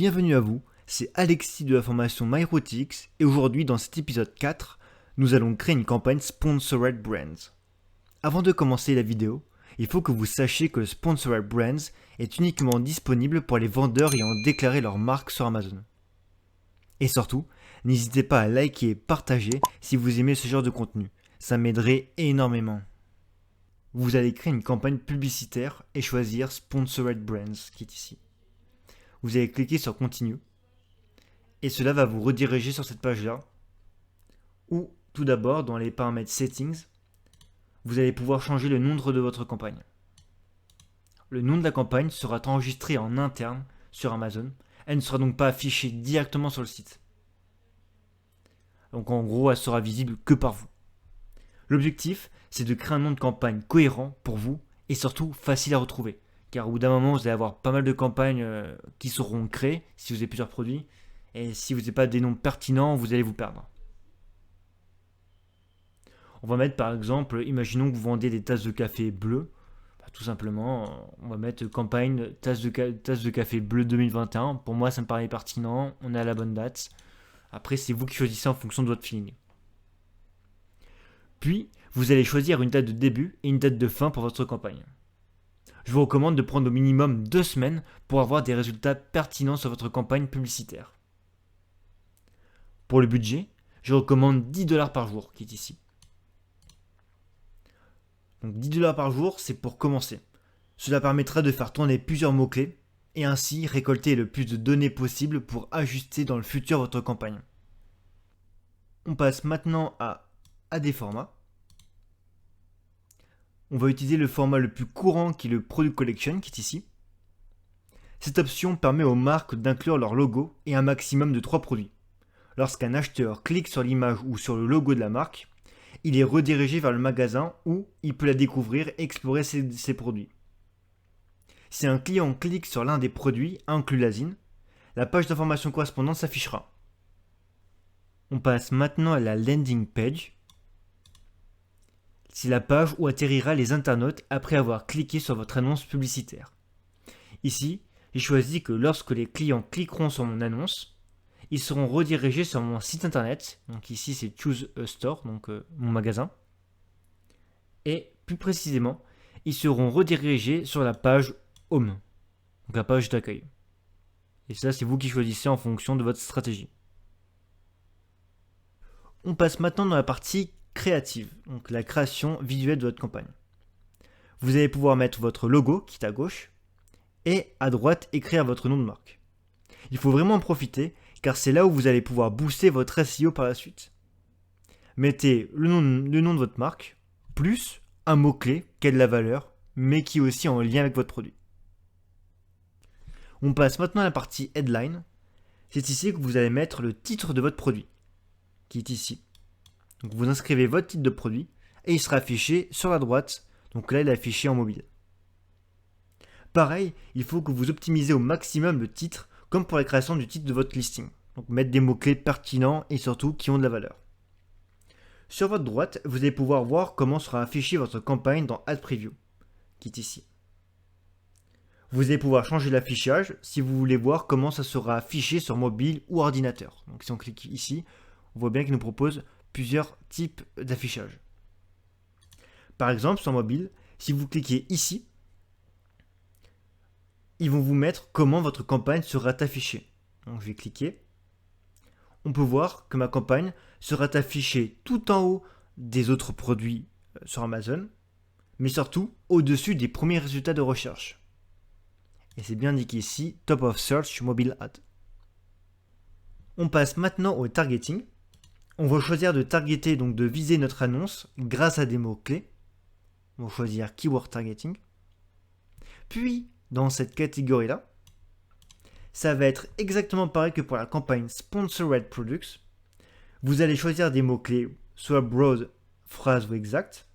Bienvenue à vous, c'est Alexis de la formation MyRootX et aujourd'hui dans cet épisode 4, nous allons créer une campagne Sponsored Brands. Avant de commencer la vidéo, il faut que vous sachiez que le Sponsored Brands est uniquement disponible pour les vendeurs ayant déclaré leur marque sur Amazon. Et surtout, n'hésitez pas à liker et partager si vous aimez ce genre de contenu, ça m'aiderait énormément. Vous allez créer une campagne publicitaire et choisir Sponsored Brands qui est ici. Vous allez cliquer sur Continue et cela va vous rediriger sur cette page-là où tout d'abord dans les paramètres Settings, vous allez pouvoir changer le nom de votre campagne. Le nom de la campagne sera enregistré en interne sur Amazon, elle ne sera donc pas affichée directement sur le site. Donc en gros, elle sera visible que par vous. L'objectif, c'est de créer un nom de campagne cohérent pour vous et surtout facile à retrouver. Car au bout d'un moment, vous allez avoir pas mal de campagnes qui seront créées si vous avez plusieurs produits. Et si vous n'avez pas des noms pertinents, vous allez vous perdre. On va mettre par exemple, imaginons que vous vendez des tasses de café bleues. Tout simplement, on va mettre campagne tasse de café bleu 2021. Pour moi, ça me paraît pertinent. On est à la bonne date. Après, c'est vous qui choisissez en fonction de votre feeling. Puis, vous allez choisir une date de début et une date de fin pour votre campagne. Je vous recommande de prendre au minimum 2 semaines pour avoir des résultats pertinents sur votre campagne publicitaire. Pour le budget, je recommande $10 par jour qui est ici. Donc $10 par jour, c'est pour commencer. Cela permettra de faire tourner plusieurs mots-clés et ainsi récolter le plus de données possible pour ajuster dans le futur votre campagne. On passe maintenant à des formats. On va utiliser le format le plus courant qui est le Product Collection qui est ici. Cette option permet aux marques d'inclure leur logo et un maximum de 3 produits. Lorsqu'un acheteur clique sur l'image ou sur le logo de la marque, il est redirigé vers le magasin où il peut la découvrir et explorer ses produits. Si un client clique sur l'un des produits inclus l'ASIN, la page d'information correspondante s'affichera. On passe maintenant à la landing page. C'est la page où atterrira les internautes après avoir cliqué sur votre annonce publicitaire. Ici, j'ai choisi que lorsque les clients cliqueront sur mon annonce, ils seront redirigés sur mon site internet. Donc ici, c'est Choose a Store, donc mon magasin. Et plus précisément, ils seront redirigés sur la page Home, donc la page d'accueil. Et ça, c'est vous qui choisissez en fonction de votre stratégie. On passe maintenant dans la partie créative, donc la création visuelle de votre campagne. Vous allez pouvoir mettre votre logo qui est à gauche et à droite écrire votre nom de marque. Il faut vraiment en profiter car c'est là où vous allez pouvoir booster votre SEO par la suite. Mettez le nom de votre marque plus un mot-clé qui a de la valeur mais qui est aussi en lien avec votre produit. On passe maintenant à la partie headline. C'est ici que vous allez mettre le titre de votre produit qui est ici. Donc vous inscrivez votre titre de produit et il sera affiché sur la droite. Donc là, il est affiché en mobile. Pareil, il faut que vous optimisez au maximum le titre comme pour la création du titre de votre listing. Donc mettre des mots-clés pertinents et surtout qui ont de la valeur. Sur votre droite, vous allez pouvoir voir comment sera affichée votre campagne dans Ad Preview, qui est ici. Vous allez pouvoir changer l'affichage si vous voulez voir comment ça sera affiché sur mobile ou ordinateur. Donc si on clique ici, on voit bien qu'il nous propose plusieurs types d'affichage. Par exemple, sur mobile, si vous cliquez ici, ils vont vous mettre comment votre campagne sera affichée. Donc je vais cliquer. On peut voir que ma campagne sera affichée tout en haut des autres produits sur Amazon, mais surtout au-dessus des premiers résultats de recherche. Et c'est bien indiqué ici, Top of Search Mobile Ad. On passe maintenant au targeting. On va choisir de targeter, donc de viser notre annonce grâce à des mots-clés. On va choisir Keyword Targeting. Puis, dans cette catégorie-là, ça va être exactement pareil que pour la campagne Sponsored Products. Vous allez choisir des mots-clés, soit broad, phrase ou exact.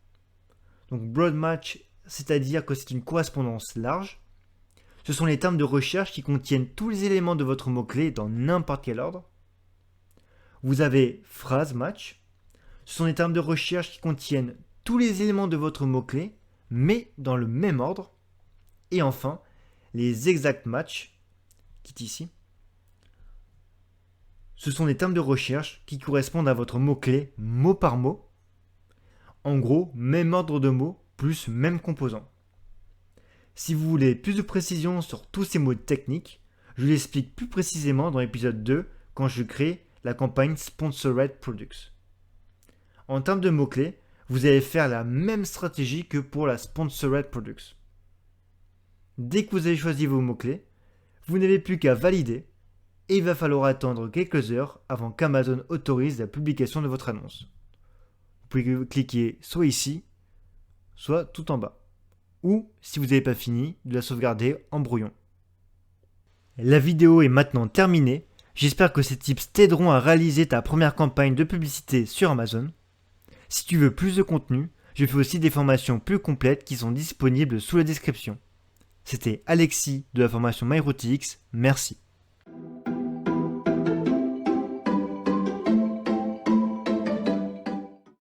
Donc broad match, c'est-à-dire que c'est une correspondance large. Ce sont les termes de recherche qui contiennent tous les éléments de votre mot-clé dans n'importe quel ordre. Vous avez phrase match. Ce sont des termes de recherche qui contiennent tous les éléments de votre mot-clé, mais dans le même ordre. Et enfin, les exact match, qui est ici. Ce sont des termes de recherche qui correspondent à votre mot-clé mot par mot. En gros, même ordre de mots plus même composant. Si vous voulez plus de précision sur tous ces mots techniques, je l'explique plus précisément dans l'épisode 2 quand je crée la campagne Sponsored Products. En termes de mots-clés, vous allez faire la même stratégie que pour la Sponsored Products. Dès que vous avez choisi vos mots-clés, vous n'avez plus qu'à valider et il va falloir attendre quelques heures avant qu'Amazon autorise la publication de votre annonce. Vous pouvez cliquer soit ici, soit tout en bas. Ou, si vous n'avez pas fini, de la sauvegarder en brouillon. La vidéo est maintenant terminée. J'espère que ces tips t'aideront à réaliser ta première campagne de publicité sur Amazon. Si tu veux plus de contenu, je fais aussi des formations plus complètes qui sont disponibles sous la description. C'était Alexis de la formation MyRoutiX, merci.